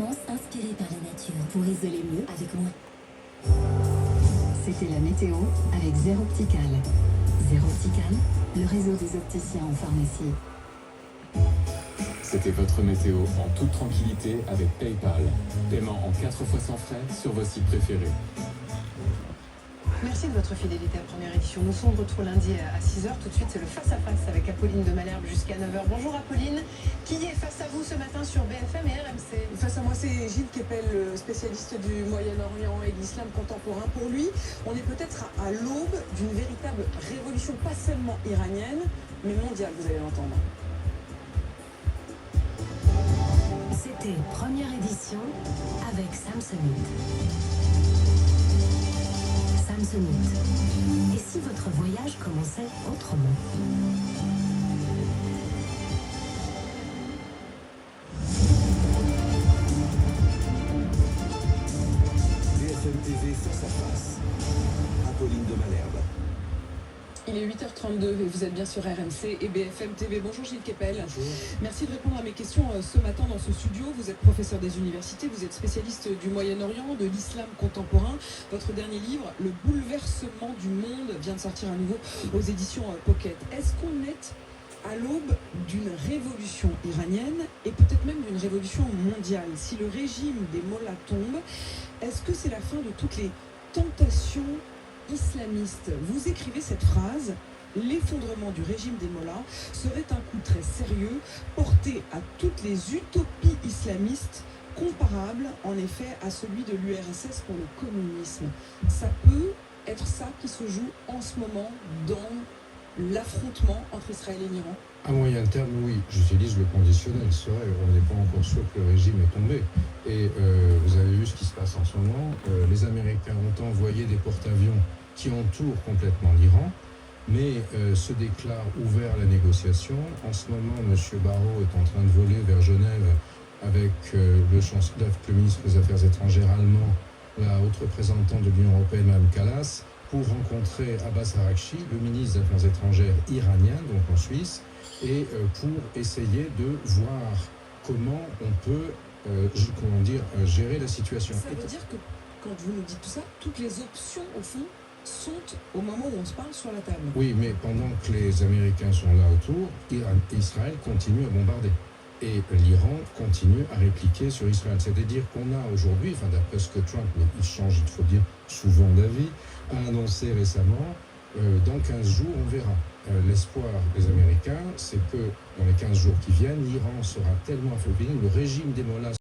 performance inspirée par la nature pour isoler mieux avec moi. C'était la météo avec Zero Optical. Zero Optical, le réseau des opticiens en pharmacie. C'était votre météo en toute tranquillité avec PayPal. Paiement en 4 fois sans frais sur vos sites préférés. Merci de votre fidélité à Première Édition. Nous sommes de retour lundi à 6h. Tout de suite, c'est le face-à-face avec Apolline de Malherbe jusqu'à 9h. Bonjour Apolline. Qui est face à vous ce matin sur BFM et RMC? Face à moi, c'est Gilles Kepel, spécialiste du Moyen-Orient et de l'islam contemporain. Pour lui, on est peut-être à l'aube d'une véritable révolution, pas seulement iranienne, mais mondiale, vous allez l'entendre. C'était Première Édition avec Samsonite. Samsonite. Et si votre voyage commençait autrement? BFM TV face à face. Apolline de Malherbe. Il est 8h32 et vous êtes bien sur RMC et BFM TV. Bonjour Gilles Kepel. Bonjour. Merci de répondre à mes questions ce matin dans ce studio. Vous êtes professeur des universités, vous êtes spécialiste du Moyen-Orient, de l'islam contemporain. Votre dernier livre, Le bouleversement du monde, vient de sortir à nouveau aux éditions Pocket. Est-ce qu'on est à l'aube d'une révolution iranienne et peut-être même d'une révolution mondiale? Si le régime des mollahs tombe, est-ce que c'est la fin de toutes les tentations islamistes? Vous écrivez cette phrase: l'effondrement du régime des mollahs serait un coup très sérieux porté à toutes les utopies islamistes comparables en effet à celui de l'URSS pour le communisme. Ça peut être ça qui se joue en ce moment dans l'affrontement entre Israël et l'Iran? À moyen terme, oui. J'utilise le conditionnel. C'est vrai, on n'est pas encore sûr que le régime est tombé. Et vous avez vu ce qui se passe en ce moment. Les Américains ont envoyé des porte-avions qui entourent complètement l'Iran, mais se déclarent ouverts à la négociation. En ce moment, M. Barrot est en train de voler vers Genève avec le ministre des Affaires étrangères allemand, la haute représentante de l'Union européenne, Mme Kallas, pour rencontrer Abbas Araghchi, le ministre des Affaires étrangères iranien, donc en Suisse, et pour essayer de voir comment on peut gérer la situation. Ça veut dire que quand vous nous dites tout ça, toutes les options au fond sont au moment où on se parle sur la table. Oui, mais pendant que les Américains sont là autour, Israël continue à bombarder. Et l'Iran continue à répliquer sur Israël. C'est-à-dire qu'on a aujourd'hui, d'après ce que Trump, mais il change, il faut dire, souvent d'avis, a annoncé récemment, dans 15 jours, on verra. L'espoir des Américains, c'est que dans les 15 jours qui viennent, l'Iran sera tellement affaibli, le régime des mollahs